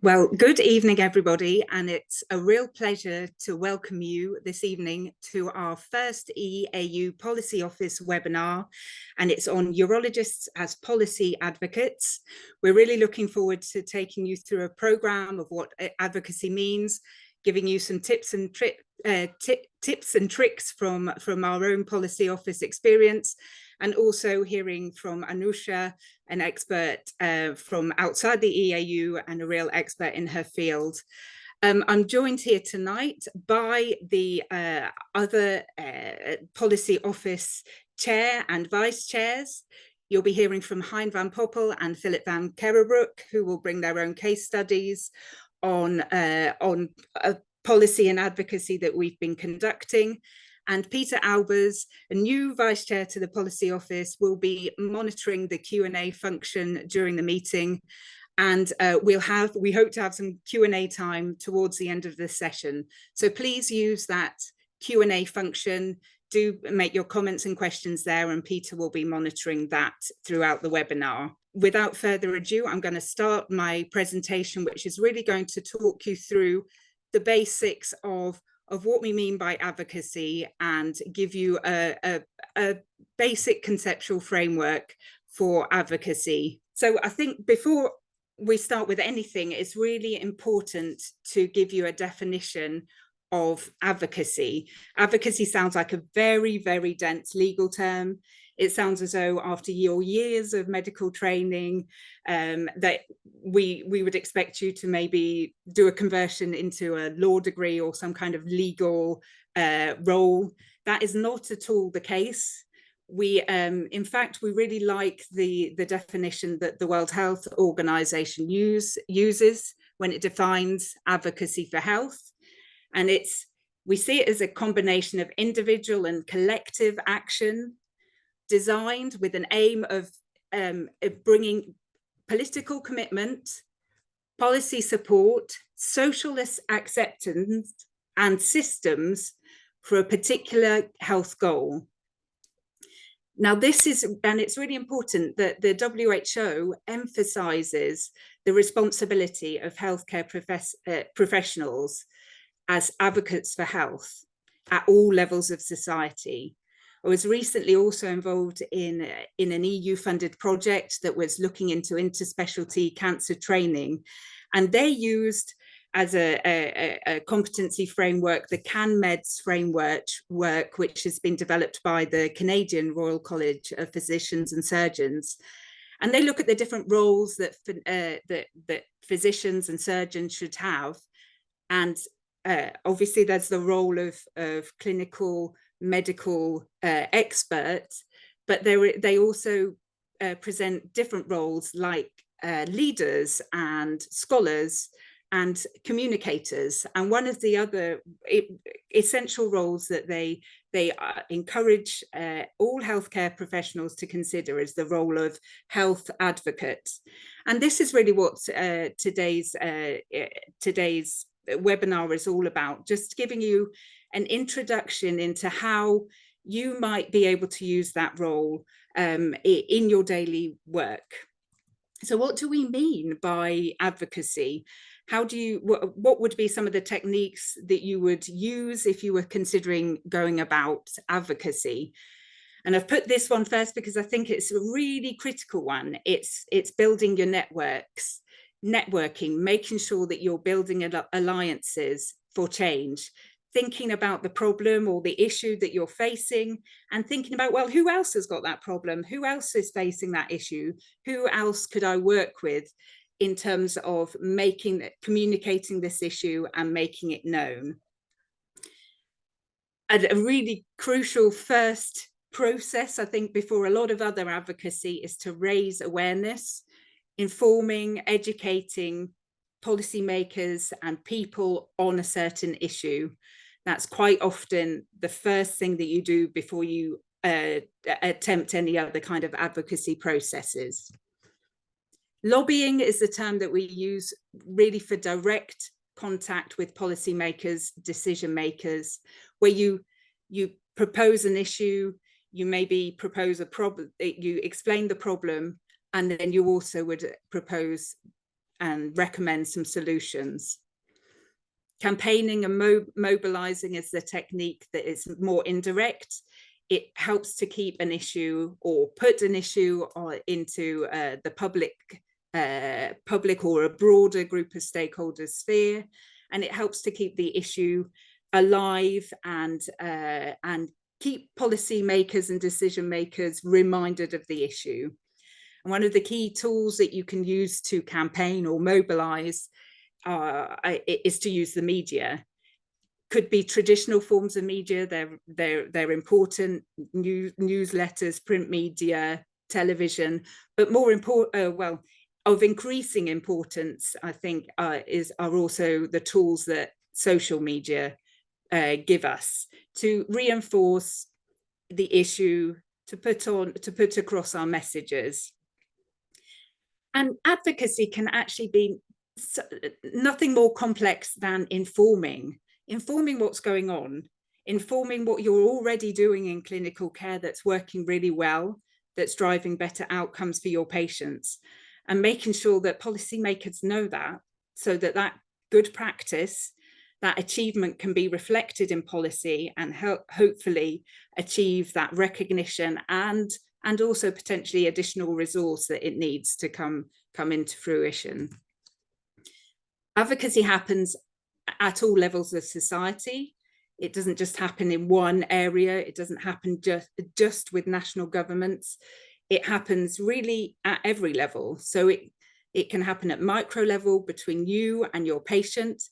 Well, good evening, everybody, and it's a real pleasure to welcome you this evening to our first EAU Policy Office webinar, and it's on urologists as policy advocates. We're really looking forward to taking you through a programme of what advocacy means, giving you some tips and tricks from our own policy office experience, and also hearing from Anusha, an expert from outside the EAU and a real expert in her field. I'm joined here tonight by the other policy office chair and vice chairs. You'll be hearing from Hein van Poppel and Philip van Kerrebroek, who will bring their own case studies on policy and advocacy that we've been conducting. And Peter Albers, a new vice chair to the policy office, will be monitoring the Q&A function during the meeting. And we hope to have some Q&A time towards the end of the session. So please use that Q&A function. Do make your comments and questions there, and Peter will be monitoring that throughout the webinar. Without further ado, I'm going to start my presentation, which is really going to talk you through the basics of what we mean by advocacy and give you a basic conceptual framework for advocacy. So I think before we start with anything, it's really important to give you a definition of advocacy. Advocacy sounds like a very, very dense legal term. It sounds as though after your years of medical training, that we would expect you to maybe do a conversion into a law degree or some kind of legal role. That is not at all the case. In fact, we really like the definition that the World Health Organization uses when it defines advocacy for health. And we see it as a combination of individual and collective action designed with an aim of bringing political commitment, policy support, social acceptance, and systems for a particular health goal. Now, it's really important that the WHO emphasizes the responsibility of healthcare professionals as advocates for health at all levels of society. I was recently also involved in an EU-funded project that was looking into interspecialty cancer training, and they used as a competency framework the CanMeds framework, which has been developed by the Canadian Royal College of Physicians and Surgeons. And they look at the different roles that physicians and surgeons should have, and obviously there's the role of clinical medical experts, but they also present different roles like leaders and scholars and communicators. And one of the other essential roles that they encourage all healthcare professionals to consider is the role of health advocate. And this is really what today's webinar is all about, just giving you an introduction into how you might be able to use that role in your daily work. So what do we mean by advocacy? What would be some of the techniques that you would use if you were considering going about advocacy? And I've put this one first because I think it's a really critical one. It's building your networking, making sure that you're building alliances for change, thinking about the problem or the issue that you're facing, and thinking about, well, who else has got that problem? Who else is facing that issue? Who else could I work with in terms of communicating this issue and making it known? And a really crucial first process, I think, before a lot of other advocacy is to raise awareness, informing, educating policymakers and people on a certain issue. That's quite often the first thing that you do before you attempt any other kind of advocacy processes. Lobbying is the term that we use really for direct contact with policymakers, decision makers, where you propose an issue, you maybe propose a problem, you explain the problem, and then you also would propose recommend some solutions. Campaigning and mobilizing is the technique that is more indirect. It helps to keep an issue or put an issue into the public or a broader group of stakeholders sphere, and it helps to keep the issue alive and keep policymakers and decision makers reminded of the issue. And one of the key tools that you can use to campaign or mobilize is to use the media. Could be traditional forms of media. They're important: newsletters, print media, television. But more important, well, of increasing importance, I think, are also the tools that social media give us to reinforce the issue, to put across our messages. And advocacy can actually be nothing more complex than informing what's going on, informing what you're already doing in clinical care that's working really well, that's driving better outcomes for your patients, and making sure that policymakers know that, so that that good practice, that achievement can be reflected in policy and hopefully achieve that recognition and also potentially additional resource that it needs to come into fruition. Advocacy happens at all levels of society. It doesn't just happen in one area. It doesn't happen just with national governments. It happens really at every level. So it can happen at micro level between you and your patient.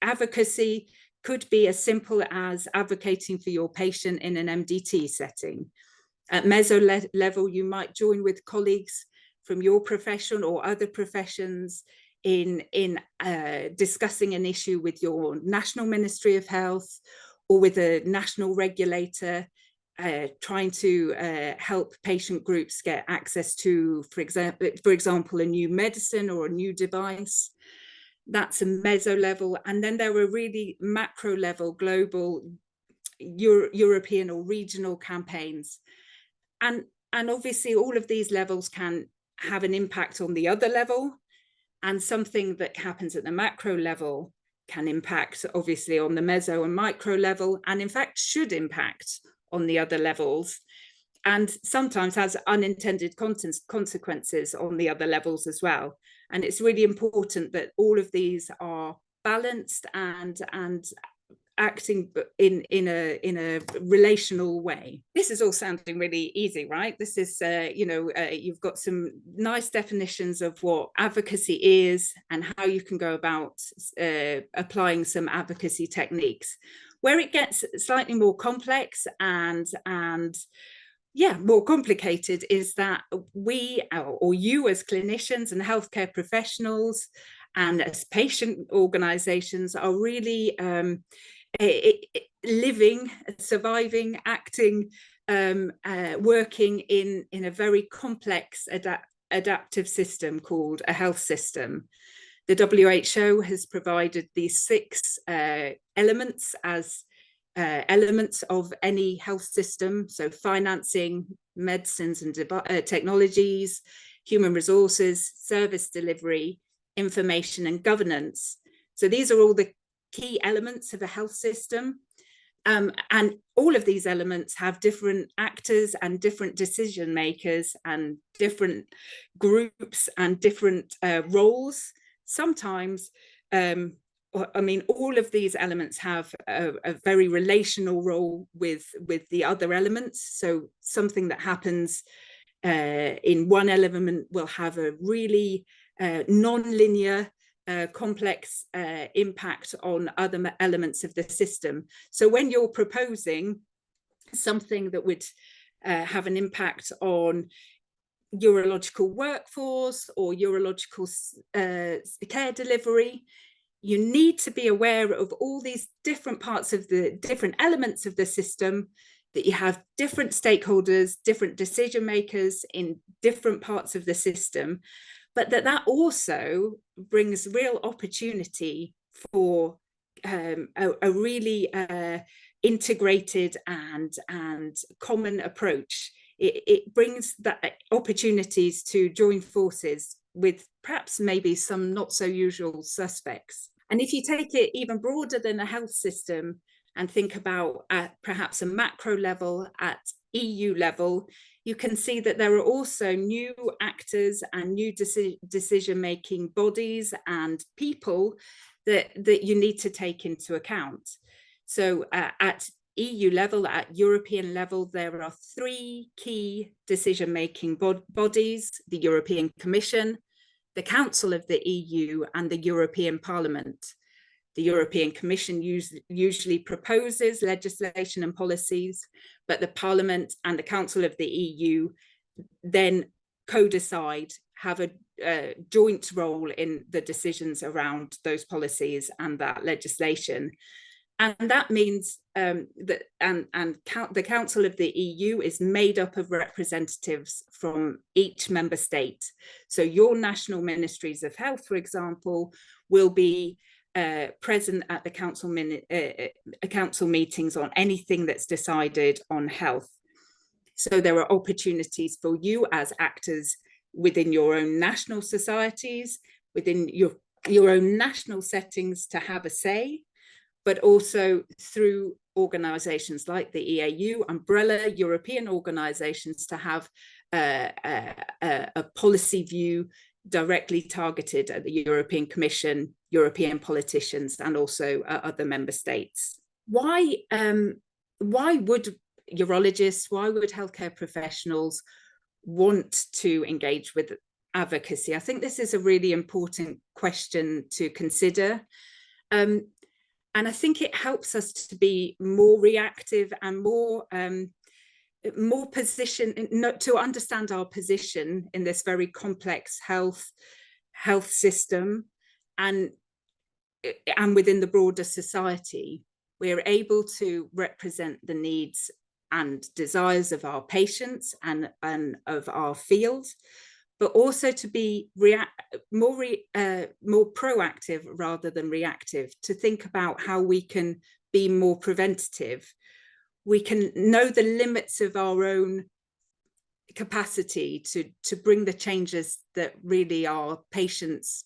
Advocacy could be as simple as advocating for your patient in an MDT setting. At meso level, you might join with colleagues from your profession or other professions in discussing an issue with your national Ministry of Health or with a national regulator, trying to help patient groups get access to, for example, a new medicine or a new device. That's a meso level. And then there are really macro level, global, European or regional campaigns. And obviously all of these levels can have an impact on the other level, and something that happens at the macro level can impact obviously on the meso and micro level, and in fact should impact on the other levels, and sometimes has unintended consequences on the other levels as well. And it's really important that all of these are balanced and acting in a relational way. This is all sounding really easy, right? This is, you've got some nice definitions of what advocacy is and how you can go about applying some advocacy techniques. Where it gets slightly more complex and more complicated is that we, or you as clinicians and healthcare professionals and as patient organizations, are really living, surviving, acting, working in a very complex adaptive system called a health system. The WHO has provided these 6 elements as elements of any health system. So financing, medicines and technologies, human resources, service delivery, information and governance. So these are all the key elements of a health system. And all of these elements have different actors and different decision makers and different groups and different roles. Sometimes, all of these elements have a very relational role with the other elements. So something that happens in one element will have a really non-linear, complex impact on other elements of the system. So when you're proposing something that would have an impact on urological workforce or urological care delivery, you need to be aware of all these different parts of the different elements of the system, that you have different stakeholders, different decision makers in different parts of the system, but that also brings real opportunity for a really integrated and common approach. It brings that opportunities to join forces with perhaps maybe some not so usual suspects. And if you take it even broader than a health system and think about at perhaps a macro level, at EU level, you can see that there are also new actors and new decision-making bodies and people that you need to take into account. So at EU level, at European level, there are 3 key decision-making bodies: the European Commission, the Council of the EU, and the European Parliament. The European Commission usually proposes legislation and policies, but the Parliament and the Council of the EU then co-decide, have a joint role in the decisions around those policies and that legislation. And that means that the Council of the EU is made up of representatives from each member state. So your national ministries of health, for example, will be present at the council meetings on anything that's decided on health. So there are opportunities for you as actors within your own national societies, within your own national settings, to have a say, but also through organisations like the EAU, umbrella European organisations, to have a policy view directly targeted at the European Commission, European politicians, and also other member states. Why would urologists, why would healthcare professionals want to engage with advocacy? I think this is a really important question to consider. And I think it helps us to be more reactive and more to understand our position in this very complex health system, and within the broader society. We're able to represent the needs and desires of our patients and of our field, but also to be more proactive rather than reactive, to think about how we can be more preventative. We can know the limits of our own capacity to bring the changes that really our patients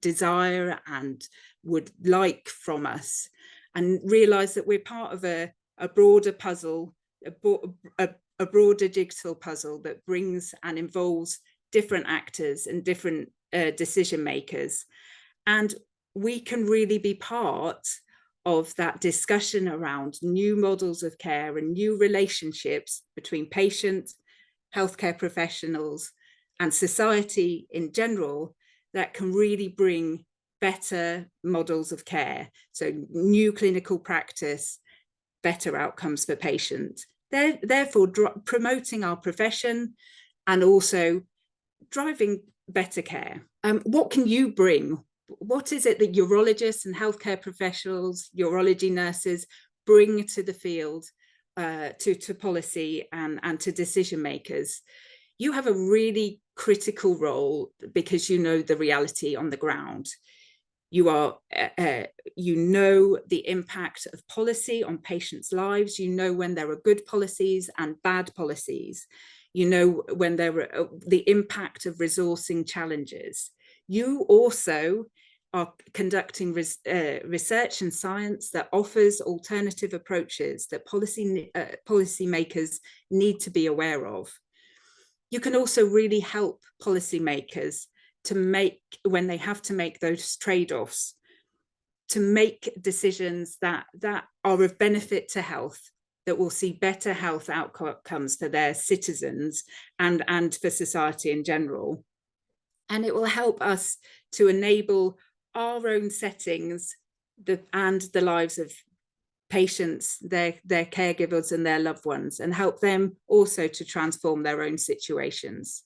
desire and would like from us, and realise that we're part of a broader puzzle, a broader jigsaw puzzle that brings and involves different actors and different decision makers. And we can really be part of that discussion around new models of care and new relationships between patients, healthcare professionals, and society in general, that can really bring better models of care. So new clinical practice, better outcomes for patients. Therefore, promoting our profession and also driving better care. What can you bring? What is it that urologists and healthcare professionals, urology nurses, bring to the field, to policy and to decision makers? You have a really critical role because you know the reality on the ground. You know the impact of policy on patients' lives. You know when there are good policies and bad policies. You know when there are the impact of resourcing challenges. You also are conducting research and science that offers alternative approaches that policymakers need to be aware of. You can also really help policymakers to make, when they have to make those trade-offs, to make decisions that are of benefit to health, that will see better health outcomes for their citizens and for society in general. And it will help us to enable our own settings and the lives of patients, their caregivers and their loved ones, and help them also to transform their own situations.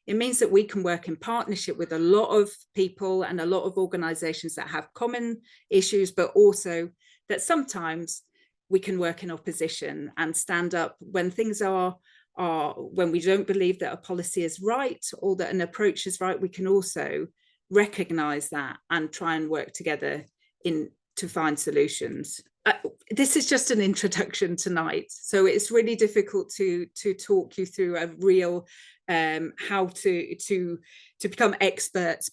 It means that we can work in partnership with a lot of people and a lot of organizations that have common issues, but also that sometimes we can work in opposition and stand up when things are when we don't believe that a policy is right or that an approach is right. We can also recognize that and try and work together to find solutions. This is just an introduction tonight, so it's really difficult to talk you through a real how to become experts,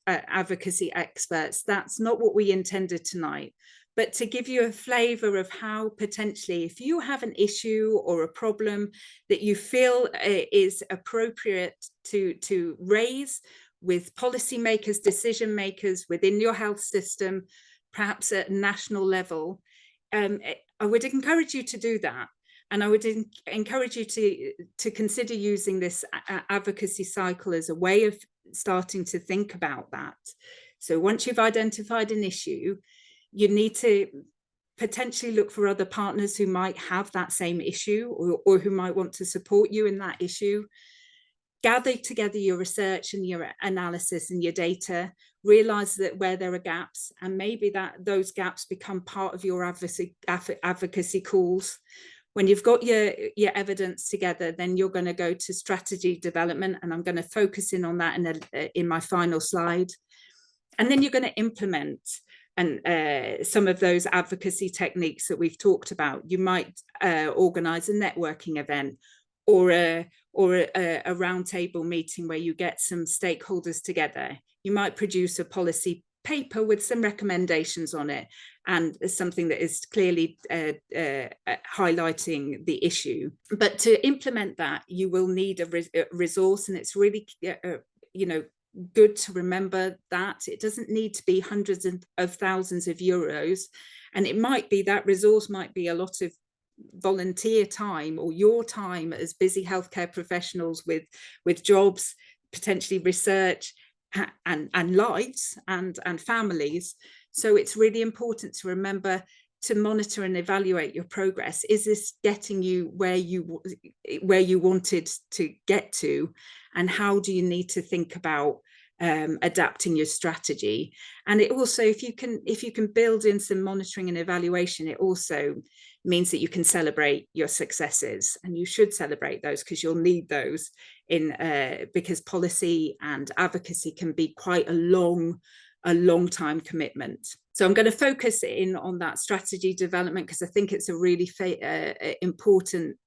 advocacy experts. That's not what we intended tonight, but to give you a flavour of how potentially, if you have an issue or a problem that you feel is appropriate to raise with policymakers, decision makers within your health system, perhaps at a national level, I would encourage you to do that. And I would encourage you to consider using this advocacy cycle as a way of starting to think about that. So once you've identified an issue, you need to potentially look for other partners who might have that same issue, or who might want to support you in that issue. Gather together your research and your analysis and your data, realize that where there are gaps, and maybe that those gaps become part of your advocacy calls. When you've got your evidence together, then you're going to go to strategy development, and I'm going to focus in on that in my final slide. And then you're going to implement some of those advocacy techniques that we've talked about. You might organize a networking event, or a roundtable meeting where you get some stakeholders together. You might produce a policy paper with some recommendations on it, and something that is clearly highlighting the issue. But to implement that, you will need a resource, and it's really good to remember that it doesn't need to be hundreds of thousands of euros, and it might be that resource might be a lot of volunteer time, or your time as busy healthcare professionals with jobs, potentially research, and lives and families. So it's really important to remember to monitor and evaluate your progress. Is this getting you where you wanted to get to, and how do you need to think about adapting your strategy? And it also, if you can build in some monitoring and evaluation, it also means that you can celebrate your successes, and you should celebrate those, because you'll need those because policy and advocacy can be quite a long time commitment. So I'm going to focus in on that strategy development, because I think it's a really important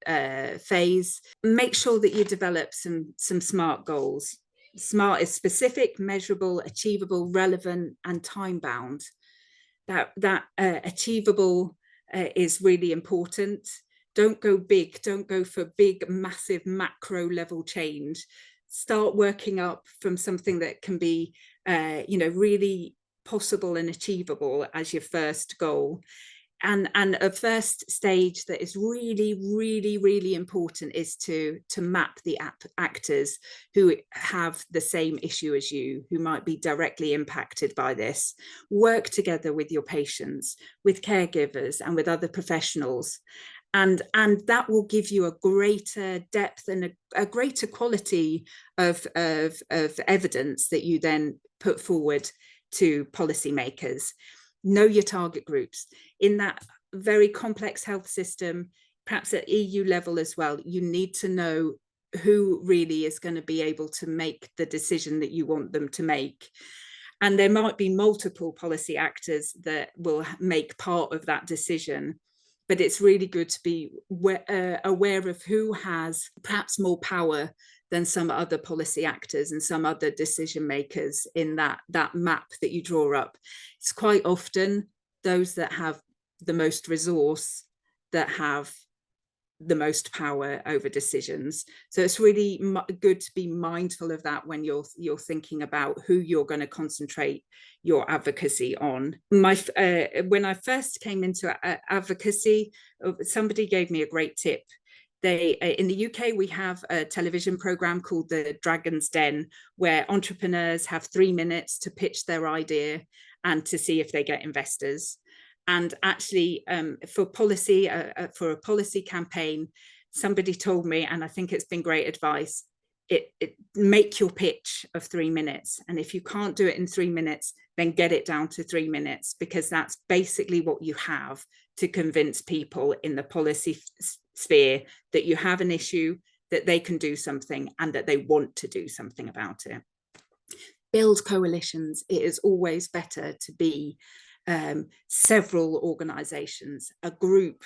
phase. Make sure that you develop some SMART goals. SMART is specific, measurable, achievable, relevant, and time bound. That achievable is really important. Don't go big. Don't go for big, massive, macro level change. Start working up from something that can be, really possible and achievable as your first goal. And a first stage that is really, really, really important is to map the actors who have the same issue as you, who might be directly impacted by this. Work together with your patients, with caregivers, and with other professionals. And that will give you a greater depth and a greater quality of evidence that you then put forward to policymakers. Know your target groups. In that very complex health system, perhaps at EU level as well, you need to know who really is going to be able to make the decision that you want them to make. And there might be multiple policy actors that will make part of that decision. But it's really good to be aware of who has perhaps more power than some other policy actors and some other decision makers in that map that you draw up. It's quite often those that have the most resource that have the most power over decisions. So it's really good to be mindful of that when you're thinking about who you're going to concentrate your advocacy on. When I first came into advocacy, somebody gave me a great tip. In the UK, we have a television program called The Dragon's Den, where entrepreneurs have 3 minutes to pitch their idea and to see if they get investors. And actually, for a policy campaign, somebody told me, and I think it's been great advice, make your pitch of 3 minutes. And if you can't do it in 3 minutes, then get it down to 3 minutes, because that's basically what you have to convince people in the policy sphere that you have an issue, that they can do something, and that they want to do something about it. Build coalitions. It is always better to be several organizations, a group,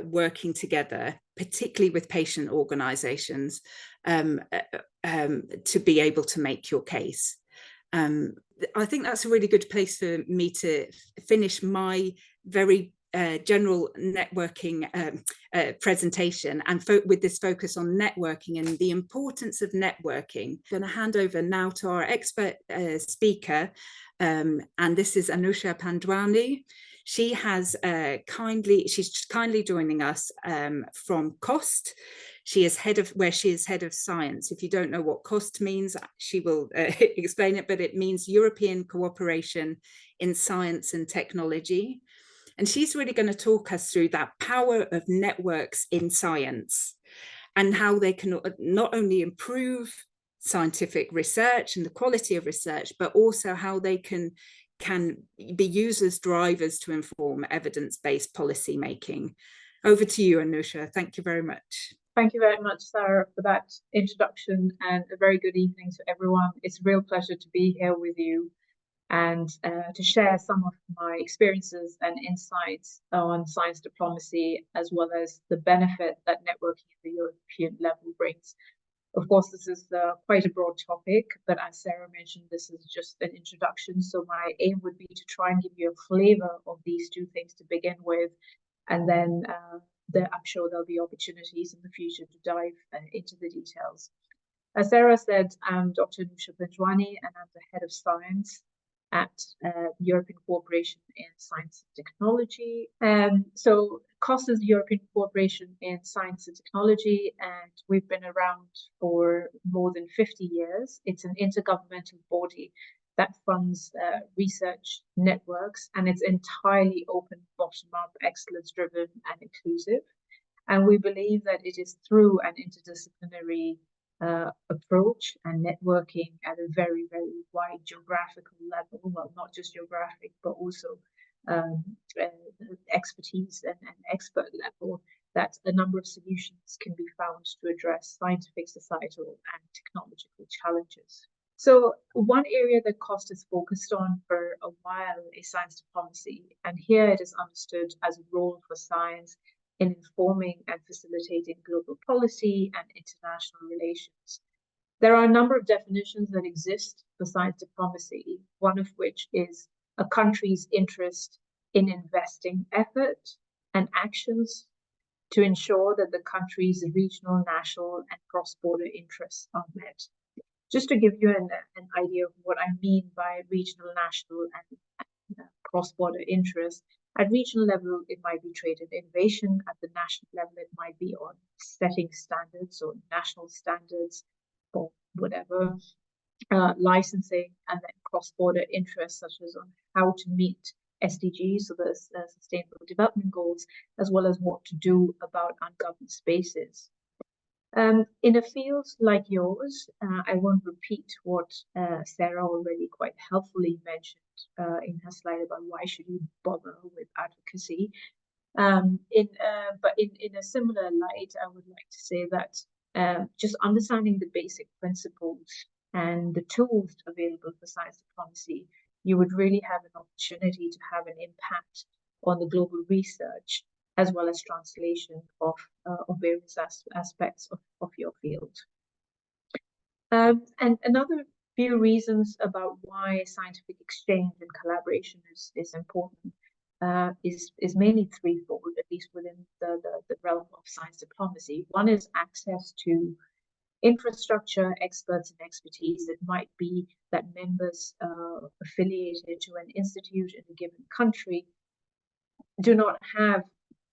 working together, particularly with patient organisations, to be able to make your case. I think that's a really good place for me to finish my very general networking presentation, and with this focus on networking and the importance of networking. I'm going to hand over now to our expert speaker, and this is Anusha Pandwani. She has she's kindly joining us from COST. She is head of science. If you don't know what COST means, she will explain it, but it means European Cooperation in Science and Technology. And she's really going to talk us through that power of networks in science and how they can not only improve scientific research and the quality of research, but also how they can be used as drivers to inform evidence-based policy making. Over to you, Anusha. Thank you very much. Thank you very much, Sarah, for that introduction, and a very good evening to everyone. It's a real pleasure to be here with you and to share some of my experiences and insights on science diplomacy, as well as the benefit that networking at the European level brings. Of course, this is quite a broad topic, but as Sarah mentioned, this is just an introduction. So my aim would be to try and give you a flavor of these two things to begin with, and then I'm sure there'll be opportunities in the future to dive into the details. As Sarah said, I'm Dr. Anusha Pandwani, and I'm the head of science at European Cooperation in Science and Technology. So COST is European Cooperation in Science and Technology, and we've been around for more than 50 years. It's an intergovernmental body that funds research networks, and it's entirely open, bottom-up, excellence-driven and inclusive. And we believe that it is through an interdisciplinary approach and networking at a very, very wide geographical level, well, not just geographic, but also expertise and expert level, that a number of solutions can be found to address scientific, societal, and technological challenges. So one area that COST has focused on for a while is science diplomacy, and here it is understood as a role for science in informing and facilitating global policy and international relations. There are a number of definitions that exist for science diplomacy, one of which is a country's interest in investing effort and actions to ensure that the country's regional, national, and cross-border interests are met. Just to give you an idea of what I mean by regional, national, and cross-border interests, at regional level, it might be trade and innovation. At the national level, it might be on setting standards or national standards or whatever, licensing, and then cross-border interests, such as on how to meet SDGs, so the Sustainable Development Goals, as well as what to do about ungoverned spaces. In a field like yours, I won't repeat what Sarah already quite helpfully mentioned in her slide about why should you bother with advocacy. But in a similar light, I would like to say that just understanding the basic principles and the tools available for science diplomacy, you would really have an opportunity to have an impact on the global research, as well as translation of various aspects of your field. And another few reasons about why scientific exchange and collaboration is important is mainly threefold, at least within the realm of science diplomacy. One is access to infrastructure, experts, and expertise. It might be that members affiliated to an institute in a given country do not have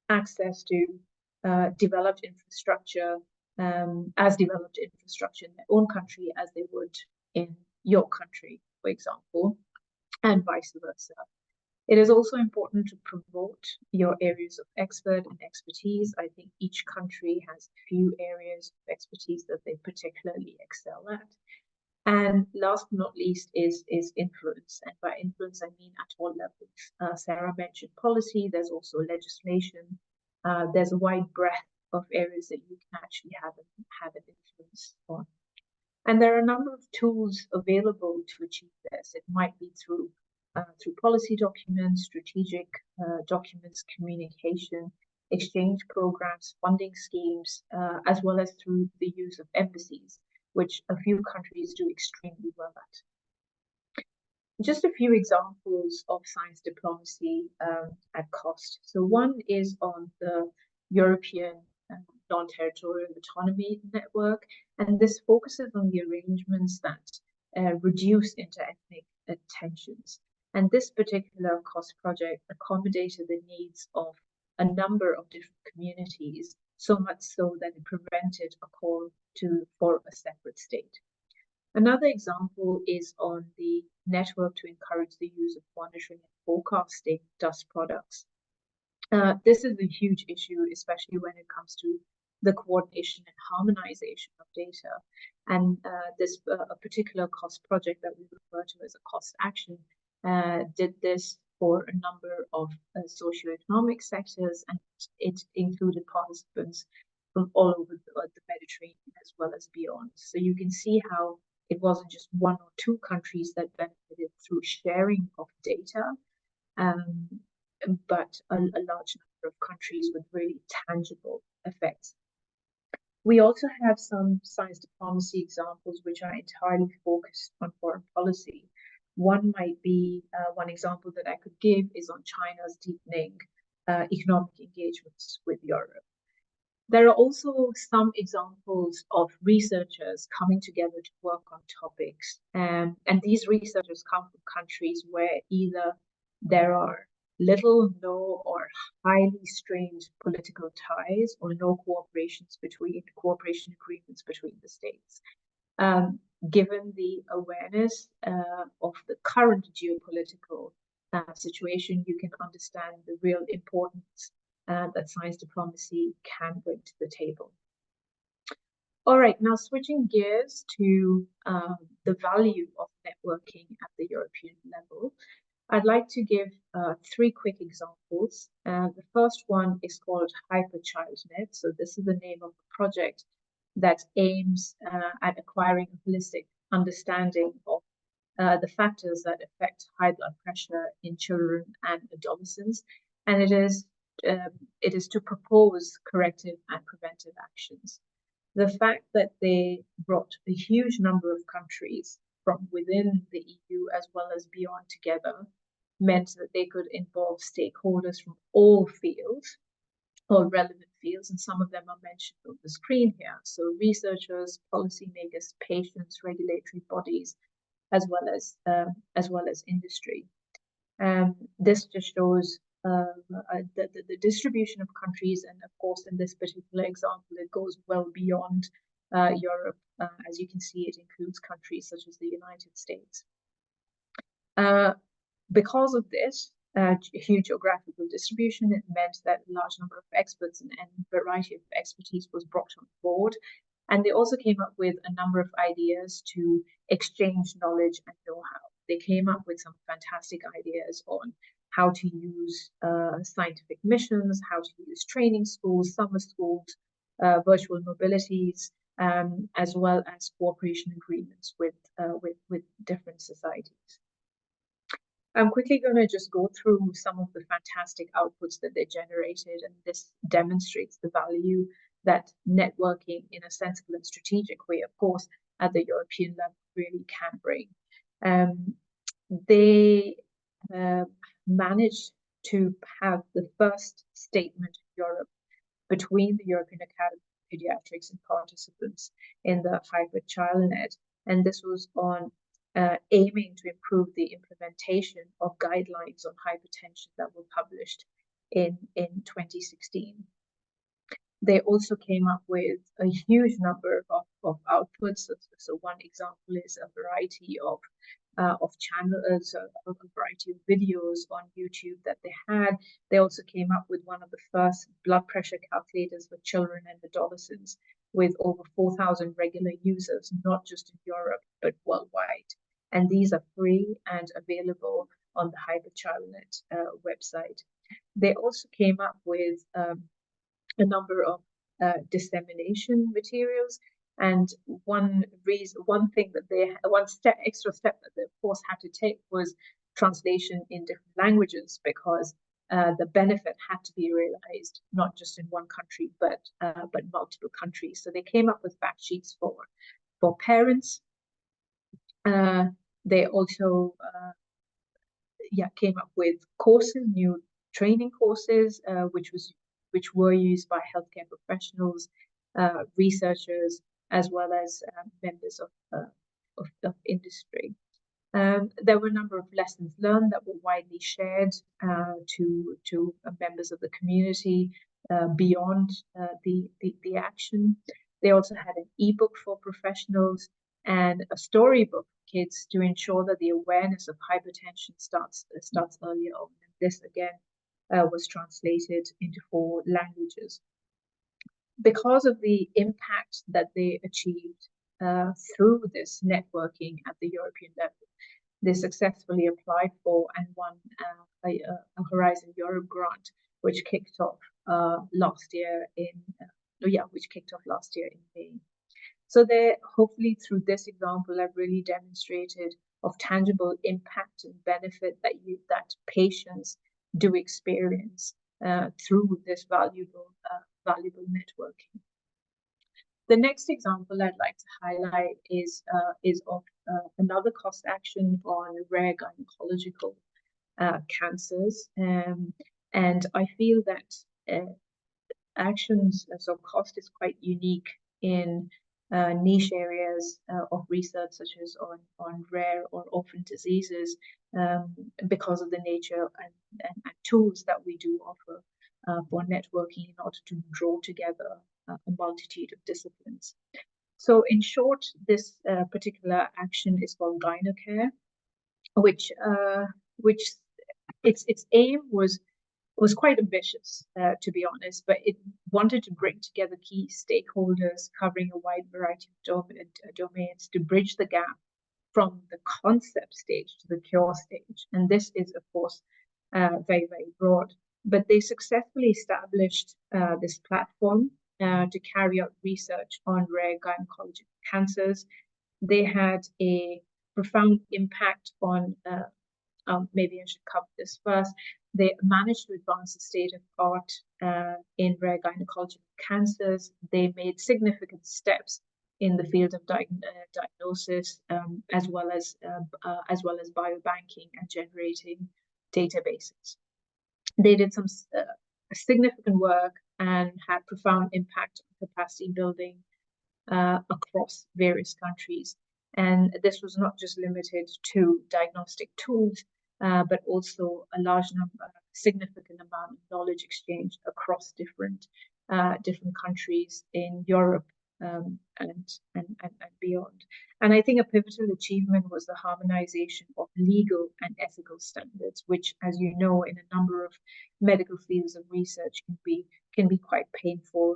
access to developed infrastructure, as developed infrastructure in their own country as they would in your country, for example, and vice versa. It is also important to promote your areas of expert and expertise. I think each country has a few areas of expertise that they particularly excel at. And last but not least is influence. And by influence, I mean at all levels. Sarah mentioned policy. There's also legislation. There's a wide breadth of areas that you can actually have an influence on. And there are a number of tools available to achieve this. It might be through, through policy documents, strategic documents, communication. exchange programs, funding schemes, as well as through the use of embassies, which a few countries do extremely well at. Just a few examples of science diplomacy at cost. So one is on the European non-territorial autonomy network, and this focuses on the arrangements that reduce interethnic tensions. And this particular cost project accommodated the needs of a number of different communities, so much so that it prevented a call for a separate state. Another example is on the network to encourage the use of monitoring and forecasting dust products. This is a huge issue, especially when it comes to the coordination and harmonization of data. And this particular cost project that we refer to as a cost action did this for a number of socioeconomic sectors, and it included participants from all over the Mediterranean as well as beyond. So you can see how it wasn't just one or two countries that benefited through sharing of data, but a large number of countries with really tangible effects. We also have some science diplomacy examples which are entirely focused on foreign policy. One might be, one example that I could give is on China's deepening economic engagements with Europe. There are also some examples of researchers coming together to work on topics. And these researchers come from countries where either there are little, no, or highly strained political ties, or no cooperation agreements between the states. Given the awareness of the current geopolitical situation, you can understand the real importance that science diplomacy can bring to the table. All right, now switching gears to the value of networking at the European level, I'd like to give 3 quick examples. The first one is called HyperChildNet. So this is the name of a project that aims at acquiring a holistic understanding of the factors that affect high blood pressure in children and adolescents, and it is to propose corrective and preventive actions. The fact that they brought a huge number of countries from within the EU as well as beyond together meant that they could involve stakeholders from all fields, or relevant fields, and some of them are mentioned on the screen here. So researchers, policymakers, patients, regulatory bodies, as well as industry. This just shows the distribution of countries, and of course, in this particular example, it goes well beyond Europe. As you can see, it includes countries such as the United States. Because of this huge geographical distribution, it meant that a large number of experts and variety of expertise was brought on board. And they also came up with a number of ideas to exchange knowledge and know-how. They came up with some fantastic ideas on how to use scientific missions, how to use training schools, summer schools, virtual mobilities, as well as cooperation agreements with different societies. I'm quickly going to just go through some of the fantastic outputs that they generated, and this demonstrates the value that networking in a sensible and strategic way, of course, at the European level really can bring. They managed to have the first statement in Europe between the European Academy of Pediatrics and participants in the HyperChildNet, and this was on aiming to improve the implementation of guidelines on hypertension that were published in 2016. They also came up with a huge number of outputs. So one example is a variety of channels, a variety of videos on YouTube that they had. They also came up with one of the first blood pressure calculators for children and adolescents, with over 4,000 regular users, not just in Europe, but worldwide. And these are free and available on the HyperChildNet website. They also came up with a number of dissemination materials, and one extra step that they of course had to take was translation in different languages, because the benefit had to be realized, not just in one country, but multiple countries. So they came up with fact sheets for parents. They also came up with courses, new training courses, which were used by healthcare professionals, researchers, as well as members of industry. There were a number of lessons learned that were widely shared to members of the community beyond the action. They also had an ebook for professionals and a storybook for kids to ensure that the awareness of hypertension starts earlier on. And this again was translated into 4 languages. Because of the impact that they achieved through this networking at the European level, they successfully applied for and won a Horizon Europe grant, which kicked off last year in May. So they hopefully through this example have really demonstrated of tangible impact and benefit that patients do experience through this valuable networking. The next example I'd like to highlight is of another cost action on rare gynecological cancers, and I feel that actions, so cost is quite unique in niche areas of research, such as on rare or orphan diseases, because of the nature and tools that we do offer for networking in order to draw together a multitude of disciplines. So in short, this particular action is called GynoCare, which its aim was quite ambitious, to be honest, but it wanted to bring together key stakeholders covering a wide variety of domains to bridge the gap from the concept stage to the cure stage. And this is, of course, very, very broad. But they successfully established this platform to carry out research on rare gynecological cancers. They had a profound impact on, maybe I should cover this first. They managed to advance the state of art in rare gynecological cancers. They made significant steps in the field of diagnosis, as well as biobanking and generating databases. They did some significant work and had profound impact on capacity building across various countries. And this was not just limited to diagnostic tools, but also a significant amount of knowledge exchange across different countries in Europe and beyond. And I think a pivotal achievement was the harmonization of legal and ethical standards, which, as you know, in a number of medical fields of research can be quite painful,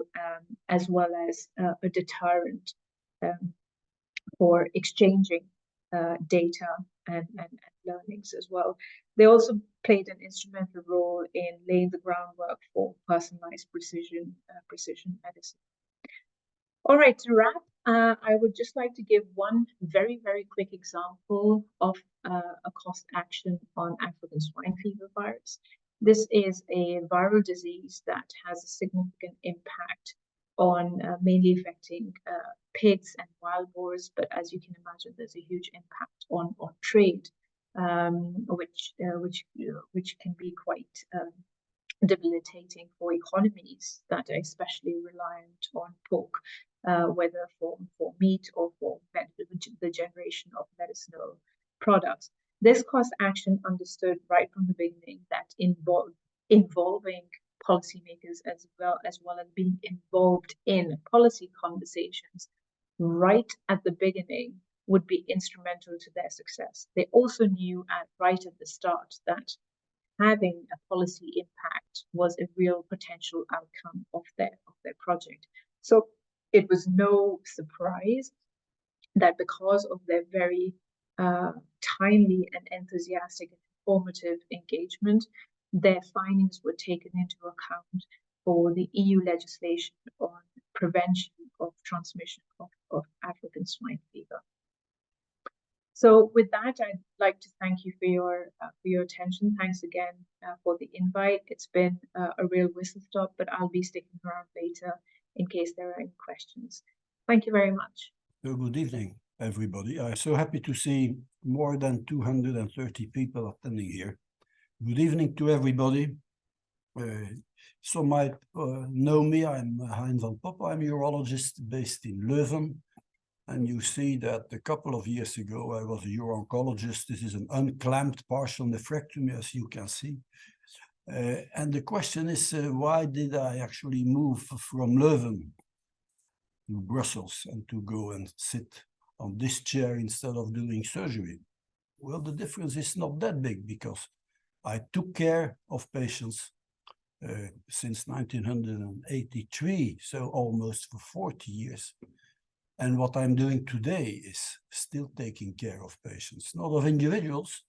as well as a deterrent for exchanging data and learnings as well. They also played an instrumental role in laying the groundwork for personalized precision medicine. All right, to wrap, I would just like to give one very, very quick example of a cost action on African swine fever virus. This is a viral disease that has a significant impact on mainly affecting pigs and wild boars, but as you can imagine, there's a huge impact on trade, which can be quite debilitating for economies that are especially reliant on pork, whether for meat or for the generation of medicinal products. This cost action understood right from the beginning that involving policymakers as well as being involved in policy conversations right at the beginning would be instrumental to their success. They also knew right at the start that having a policy impact was a real potential outcome of their project. So it was no surprise that because of their very timely and enthusiastic and informative engagement, their findings were taken into account for the EU legislation on prevention of transmission of African swine fever. So with that, I'd like to thank you for your attention. Thanks again for the invite. It's been a real whistle stop, but I'll be sticking around later in case there are any questions. Thank you very much. So good evening, everybody. I'm so happy to see more than 230 people attending here. Good evening to everybody. Some might know me. I'm Hein van Poppen. I'm a urologist based in Leuven. And you see that a couple of years ago, I was a uroncologist. This is an unclamped partial nephrectomy, as you can see. And the question is, why did I actually move from Leuven to Brussels and to go and sit on this chair instead of doing surgery? Well, the difference is not that big because I took care of patients since 1983, so almost for 40 years. And what I'm doing today is still taking care of patients, not of individuals,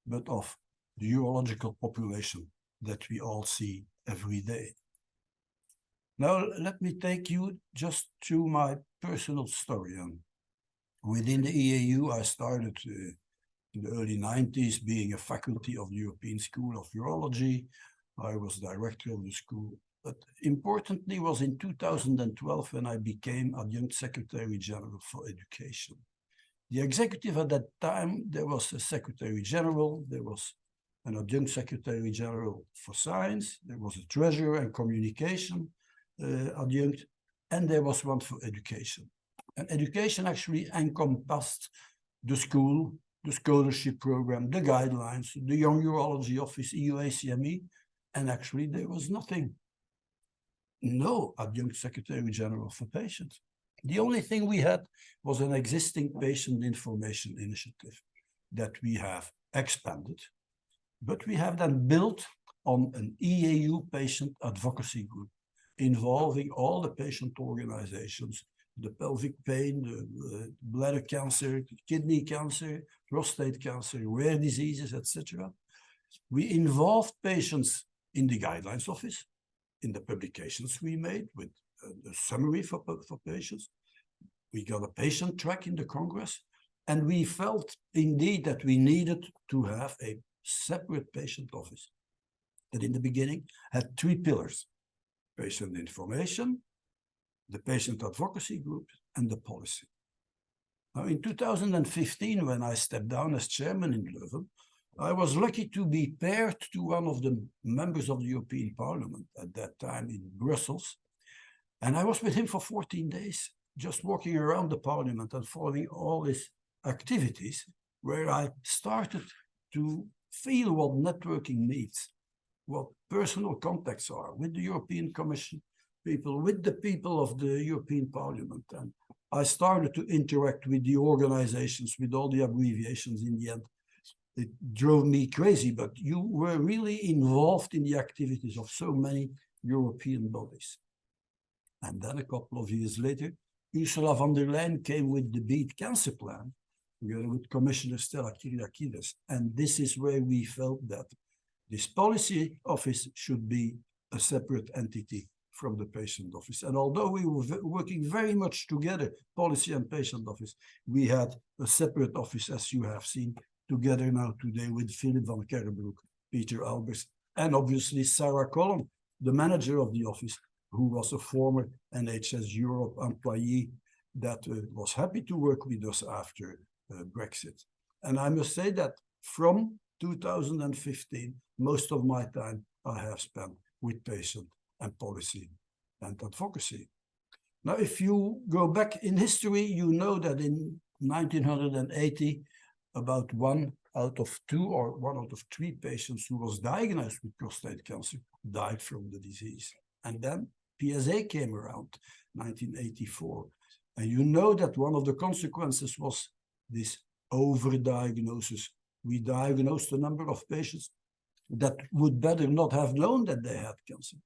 but of the urological population that we all see every day. Now, let me take you just through my personal story. Within the EAU, I started in the early 90s being a faculty of the European School of Urology. I was director of the school. But importantly was in 2012 when I became Adjunct Secretary General for Education. The executive at that time, there was a Secretary General, there was an Adjunct Secretary General for Science, there was a Treasurer and Communication Adjunct, and there was one for Education. And Education actually encompassed the school, the scholarship program, the guidelines, the Young Urology Office, EUACME, and actually there was no Adjunct Secretary General for patients. The only thing we had was an existing patient information initiative that we have expanded, but we have then built on an EAU patient advocacy group involving all the patient organizations, the pelvic pain, the bladder cancer, kidney cancer, prostate cancer, rare diseases, etc. We involved patients in the guidelines office, in the publications we made with a summary for patients. We got a patient track in the Congress, and we felt indeed that we needed to have a separate patient office that in the beginning had three pillars: patient information, the patient advocacy group, and the policy. Now in 2015, when I stepped down as chairman in Leuven, I was lucky to be paired to one of the members of the European Parliament at that time in Brussels. And I was with him for 14 days, just walking around the Parliament and following all his activities, where I started to feel what networking means, what personal contacts are with the European Commission people, with the people of the European Parliament. And I started to interact with the organizations, with all the abbreviations in the end. It drove me crazy, but you were really involved in the activities of so many European bodies. And then a couple of years later, Ursula von der Leyen came with the Beat Cancer Plan, together with Commissioner Stella Kyriakides. And this is where we felt that this policy office should be a separate entity from the patient office. And although we were working very much together, policy and patient office, we had a separate office, as you have seen, together now today with Philip van Kerrebroek, Peter Albers, and obviously Sarah Collum, the manager of the office, who was a former NHS Europe employee that was happy to work with us after Brexit. And I must say that from 2015, most of my time I have spent with patient and policy and advocacy. Now, if you go back in history, you know that in 1980, about 1 out of 2 or 1 out of 3 patients who was diagnosed with prostate cancer died from the disease. And then PSA came around 1984. And you know that one of the consequences was this overdiagnosis. We diagnosed a number of patients that would better not have known that they had cancer.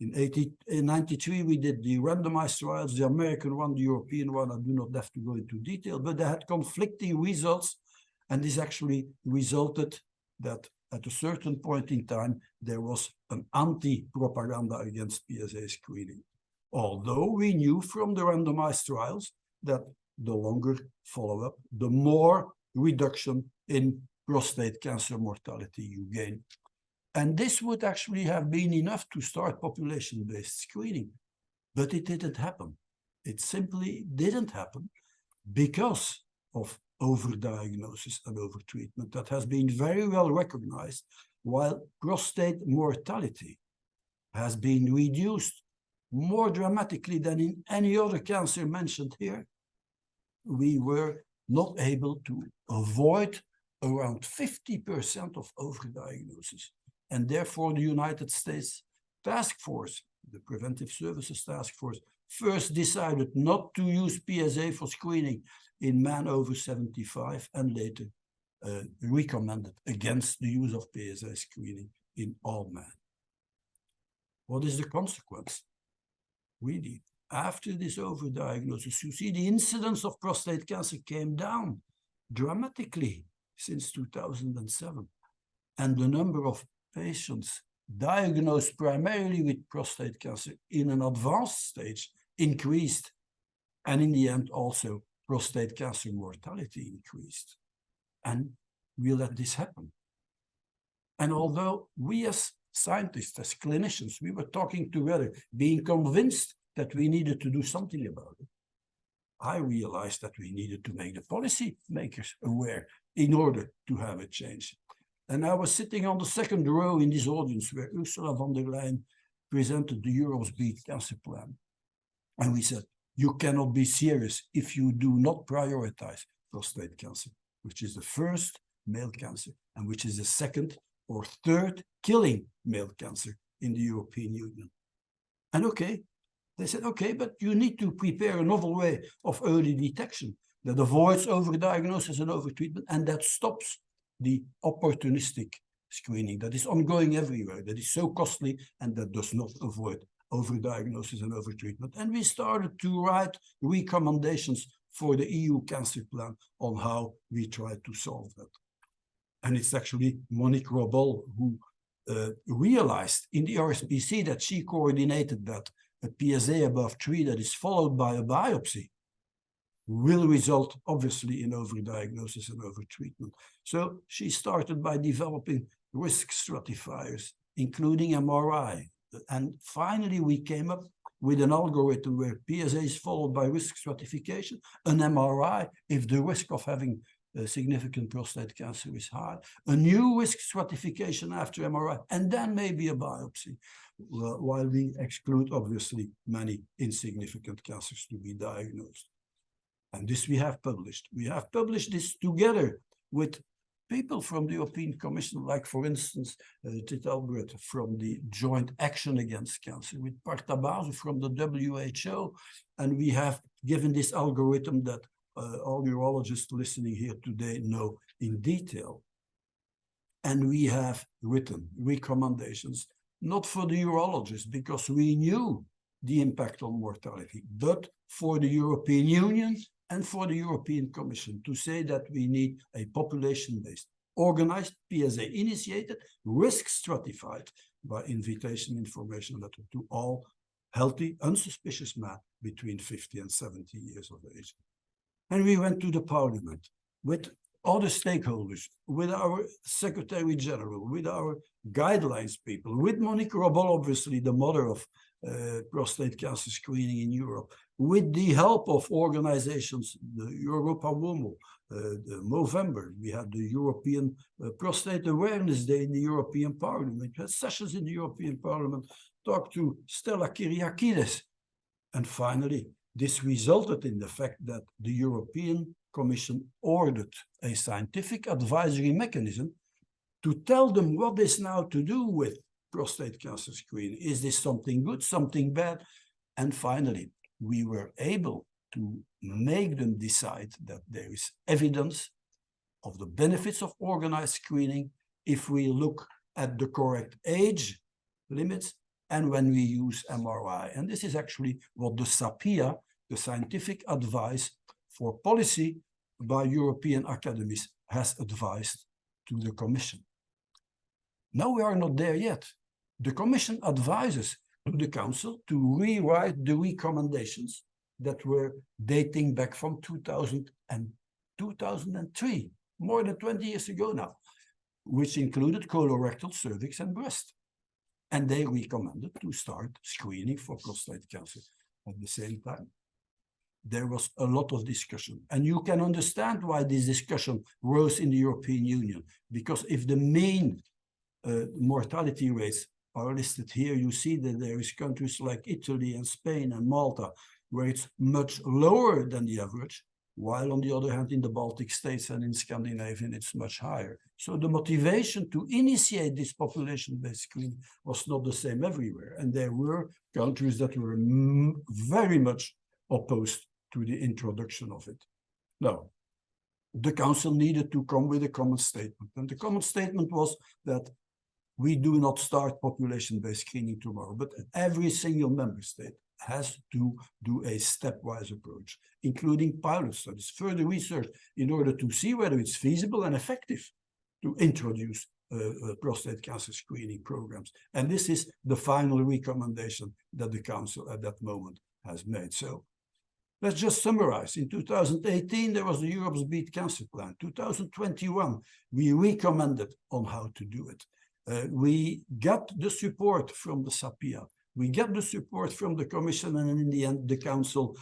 In 93, we did the randomized trials, the American one, the European one. I do not have to go into detail, but they had conflicting results. And this actually resulted that at a certain point in time, there was an anti-propaganda against PSA screening. Although we knew from the randomized trials that the longer follow-up, the more reduction in prostate cancer mortality you gain. And this would actually have been enough to start population-based screening, but it didn't happen. It simply didn't happen because of overdiagnosis and overtreatment that has been very well recognized, while prostate mortality has been reduced more dramatically than in any other cancer mentioned here. We were not able to avoid around 50% of overdiagnosis. And therefore, the United States Task Force, the Preventive Services Task Force, first decided not to use PSA for screening in men over 75 and later recommended against the use of PSA screening in all men. What is the consequence? Really, after this overdiagnosis, you see the incidence of prostate cancer came down dramatically since 2007. And the number of patients diagnosed primarily with prostate cancer in an advanced stage increased. And in the end, also prostate cancer mortality increased. And we let this happen. And although we as scientists, as clinicians, we were talking together, being convinced that we needed to do something about it, I realized that we needed to make the policy makers aware in order to have a change. And I was sitting on the second row in this audience where Ursula von der Leyen presented the Europe's Beat Cancer Plan. And we said, you cannot be serious if you do not prioritize prostate cancer, which is the first male cancer and which is the second or third killing male cancer in the European Union. And okay, they said, okay, but you need to prepare a novel way of early detection that avoids overdiagnosis and overtreatment and that stops the opportunistic screening that is ongoing everywhere, that is so costly and that does not avoid overdiagnosis and overtreatment. And we started to write recommendations for the EU Cancer Plan on how we try to solve that. And it's actually Monique Robol who realized in the RSPC that she coordinated that a PSA above 3 that is followed by a biopsy will result obviously in overdiagnosis and overtreatment. So she started by developing risk stratifiers, including MRI. And finally, we came up with an algorithm where PSA is followed by risk stratification, an MRI if the risk of having significant prostate cancer is high, a new risk stratification after MRI, and then maybe a biopsy, while we exclude obviously many insignificant cancers to be diagnosed. And this we have published. We have published this together with people from the European Commission, like for instance, Tit Albrecht from the Joint Action Against Cancer, with Partha Basu from the WHO. And we have given this algorithm that all urologists listening here today know in detail. And we have written recommendations, not for the urologists, because we knew the impact on mortality, but for the European Union and for the European Commission to say that we need a population-based, organized, PSA-initiated, risk-stratified by invitation information letter to all healthy, unsuspicious men between 50 and 70 years of age. And we went to the Parliament with other stakeholders, with our Secretary General, with our guidelines people, with Monique Robol, obviously the mother of prostate cancer screening in Europe, with the help of organizations, the EuropaWomo, the Movember, we had the European Prostate Awareness Day in the European Parliament, we had sessions in the European Parliament, talked to Stella Kyriakides. And finally, this resulted in the fact that the European Commission ordered a scientific advisory mechanism to tell them what is now to do with prostate cancer screening. Is this something good, something bad? And finally, we were able to make them decide that there is evidence of the benefits of organized screening if we look at the correct age limits and when we use MRI. And this is actually what the SAPIA, the Scientific Advice for Policy by European Academies, has advised to the Commission. Now we are not there yet. The Commission advises to the Council to rewrite the recommendations that were dating back from 2000 and 2003, more than 20 years ago now, which included colorectal, cervix, and breast. And they recommended to start screening for prostate cancer at the same time. There was a lot of discussion, and you can understand why this discussion rose in the European Union, because if the main mortality rates are listed here, you see that there is countries like Italy and Spain and Malta where it's much lower than the average, while on the other hand in the Baltic states and in Scandinavia it's much higher. So the motivation to initiate this population-based screening was not the same everywhere, and there were countries that were very much opposed to the introduction of it. Now, the Council needed to come with a common statement, and the common statement was that we do not start population-based screening tomorrow, but every single member state has to do a stepwise approach, including pilot studies, further research, in order to see whether it's feasible and effective to introduce prostate cancer screening programs. And this is the final recommendation that the Council at that moment has made. So let's just summarize. In 2018, there was the Europe's Beat Cancer Plan. 2021, we recommended on how to do it. We got the support from the SAPIA. We get the support from the Commission, and in the end, the Council